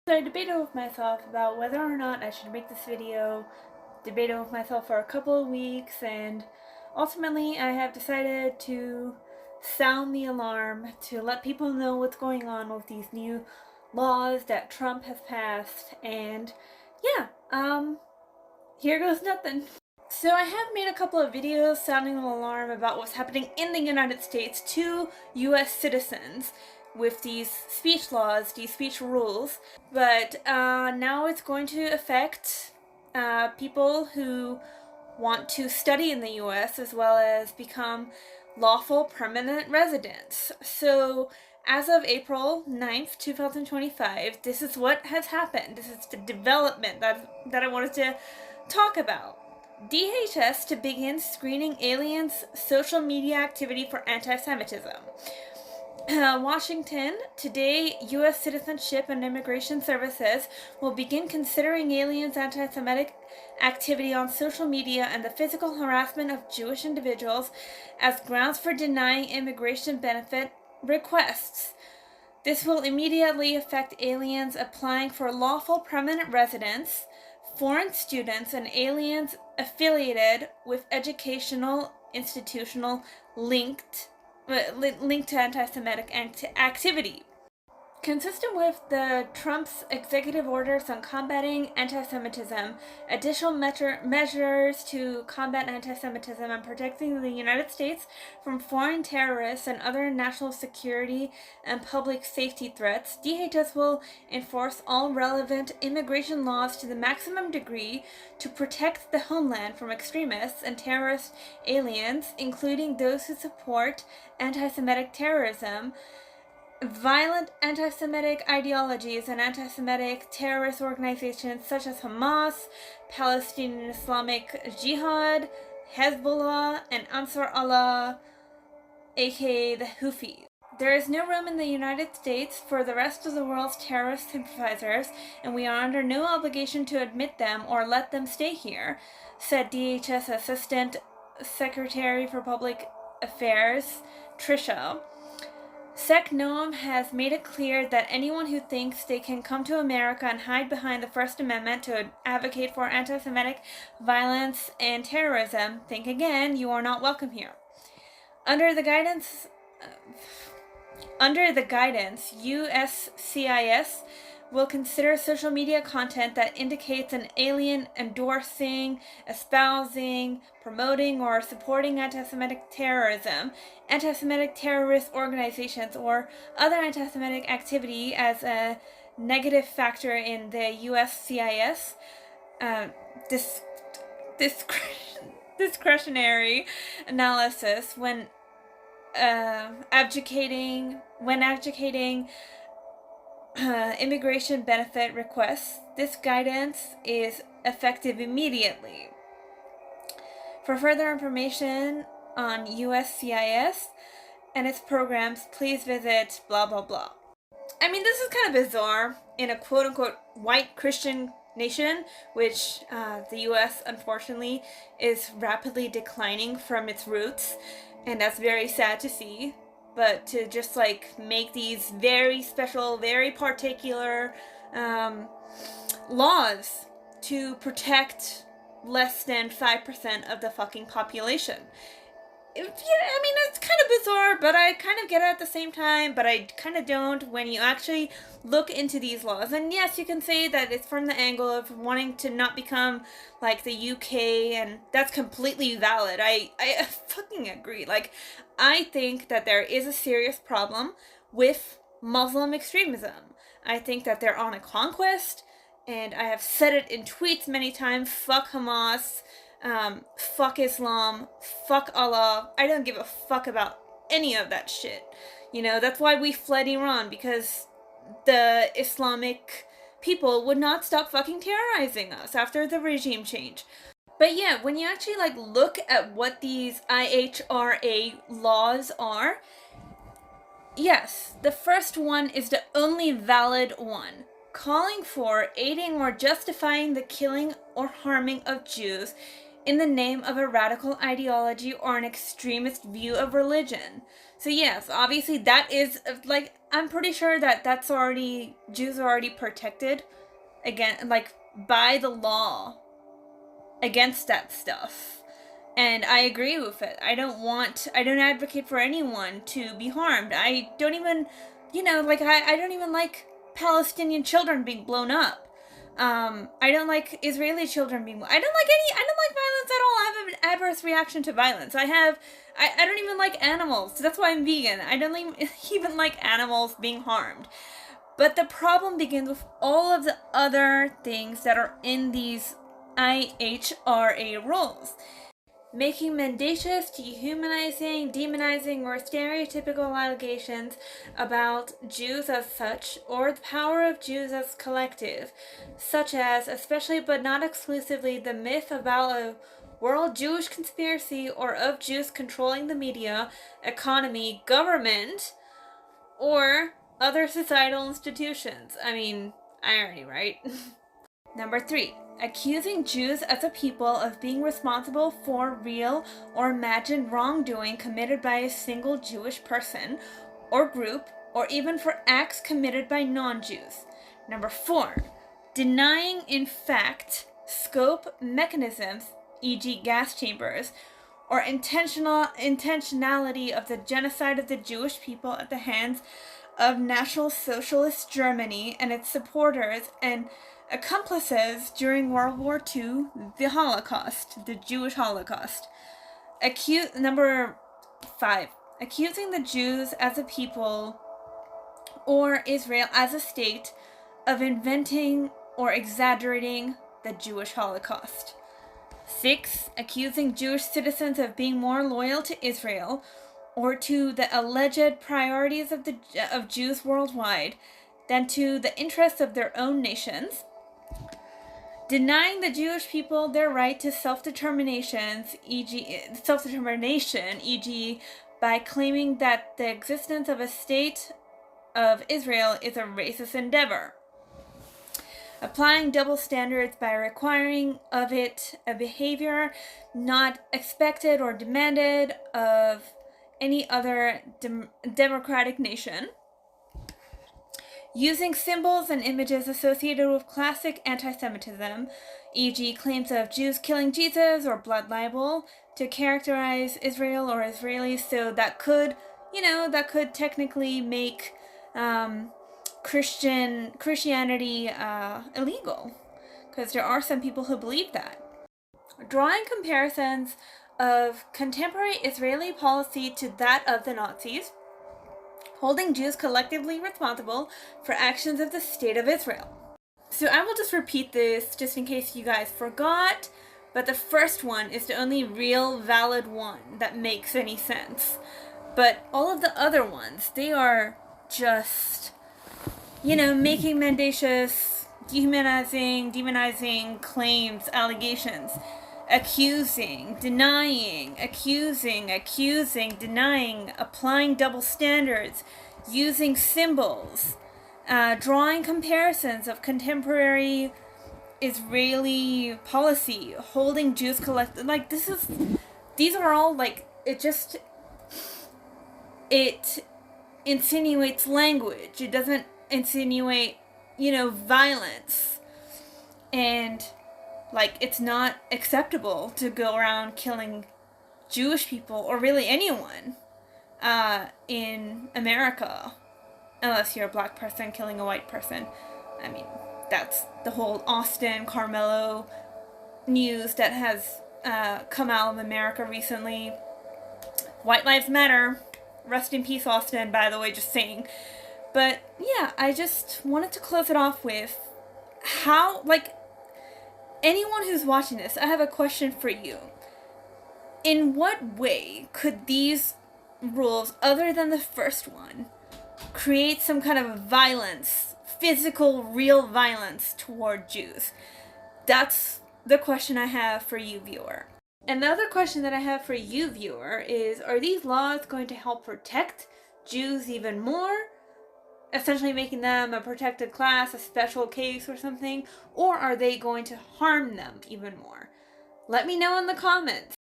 So I debated with myself about whether or not I should make this video, debated with myself for a couple of weeks, and ultimately I have decided to sound the alarm to let people know what's going on with these new laws that Trump has passed, and yeah, here goes nothing. So I have made a couple of videos sounding an alarm about what's happening in the United States to US citizens with these speech laws, these speech rules, but now it's going to affect people who want to study in the US as well as become lawful permanent residents. So as of April 9th, 2025, this is what has happened. This is the development that I wanted to talk about. DHS to begin screening aliens' social media activity for antisemitism. Washington, today, U.S. Citizenship and Immigration Services will begin considering aliens' anti-Semitic activity on social media and the physical harassment of Jewish individuals as grounds for denying immigration benefit requests. This will immediately affect aliens applying for lawful permanent residence, foreign students, and aliens affiliated with educational institutional linked to anti-Semitic activity. Consistent with the Trump's executive orders on combating anti-Semitism, additional measures to combat anti-Semitism and protecting the United States from foreign terrorists and other national security and public safety threats, DHS will enforce all relevant immigration laws to the maximum degree to protect the homeland from extremists and terrorist aliens, including those who support anti-Semitic terrorism, violent anti-Semitic ideologies, and anti-Semitic terrorist organizations such as Hamas, Palestinian Islamic Jihad, Hezbollah, and Ansar Allah, aka the Houthis. There is no room in the United States for the rest of the world's terrorist sympathizers, and we are under no obligation to admit them or let them stay here, said DHS Assistant Secretary for Public Affairs, Tricia. Sec Noam has made it clear that anyone who thinks they can come to America and hide behind the First Amendment to advocate for anti-Semitic violence and terrorism, think again, you are not welcome here. Under the guidance, USCIS will consider social media content that indicates an alien endorsing, espousing, promoting, or supporting anti-Semitic terrorism, anti-Semitic terrorist organizations, or other anti-Semitic activity as a negative factor in the USCIS discretionary analysis when adjudicating immigration benefit requests. This guidance is effective immediately. For further information on USCIS and its programs, please visit blah blah blah. I mean, this is kind of bizarre in a quote-unquote white Christian nation, which the US, unfortunately, is rapidly declining from its roots, and that's very sad to see. But to just like make these very special, very particular laws to protect less than 5% of the fucking population. Yeah, I mean, it's kind of bizarre, but I kind of get it at the same time, but I kind of don't when you actually look into these laws. And yes, you can say that it's from the angle of wanting to not become like the UK, and that's completely valid. I fucking agree. Like, I think that there is a serious problem with Muslim extremism. I think that they're on a conquest, and I have said it in tweets many times. Fuck Hamas. Fuck Islam, fuck Allah. I don't give a fuck about any of that shit. You know, that's why we fled Iran, because the Islamic people would not stop fucking terrorizing us after the regime change. But yeah, when you actually like look at what these IHRA laws are, yes, the first one is the only valid one, calling for aiding or justifying the killing or harming of Jews in the name of a radical ideology or an extremist view of religion. So yes, obviously that is, like, I'm pretty sure that Jews are already protected again, like, by the law against that stuff. And I agree with it. I don't advocate for anyone to be harmed. I don't even, I don't even like Palestinian children being blown up. I don't like Israeli children being, I don't like violence at all. I have an adverse reaction to violence. I don't even like animals. That's why I'm vegan. I don't even like animals being harmed. But the problem begins with all of the other things that are in these IHRA rules. Making mendacious, dehumanizing, demonizing, or stereotypical allegations about Jews as such, or the power of Jews as collective, such as, especially but not exclusively, the myth about a world Jewish conspiracy or of Jews controlling the media, economy, government, or other societal institutions. I mean, irony, right? Number 3. Accusing Jews as a people of being responsible for real or imagined wrongdoing committed by a single Jewish person or group, or even for acts committed by non-Jews. Number 4. Denying in fact, scope, mechanisms, e.g. gas chambers, or intentionality of the genocide of the Jewish people at the hands of National Socialist Germany and its supporters and accomplices during World War II, the Holocaust, the Jewish Holocaust. Number 5. Accusing the Jews as a people or Israel as a state of inventing or exaggerating the Jewish Holocaust. 6. Accusing Jewish citizens of being more loyal to Israel or to the alleged priorities of Jews worldwide than to the interests of their own nations. Denying the Jewish people their right to self-determination, e.g. by claiming that the existence of a state of Israel is a racist endeavor. Applying double standards by requiring of it a behavior not expected or demanded of any other democratic nation. Using symbols and images associated with classic antisemitism, e.g. claims of Jews killing Jesus or blood libel, to characterize Israel or Israelis, so that could technically make Christianity illegal, because there are some people who believe that. Drawing comparisons of contemporary Israeli policy to that of the Nazis, holding Jews collectively responsible for actions of the State of Israel. So I will just repeat this just in case you guys forgot, but the first one is the only real valid one that makes any sense. But all of the other ones, they are just, making mendacious, demonizing claims, allegations. Accusing, denying, denying, applying double standards, using symbols, drawing comparisons of contemporary Israeli policy, holding Jews collected. Like, these are all, like, it insinuates language. It doesn't insinuate, violence. And it's not acceptable to go around killing Jewish people, or really anyone, in America, unless you're a black person killing a white person. I mean, that's the whole Austin Carmelo news that has come out of America recently. White lives matter. Rest in peace, Austin, by the way, just saying. But, yeah, I just wanted to close it off with how, anyone who's watching this, I have a question for you. In what way could these rules, other than the first one, create some kind of violence, physical, real violence toward Jews? That's the question I have for you, viewer. And the other question that I have for you, viewer, is, are these laws going to help protect Jews even more? Essentially making them a protected class, a special case or something? Or are they going to harm them even more? Let me know in the comments.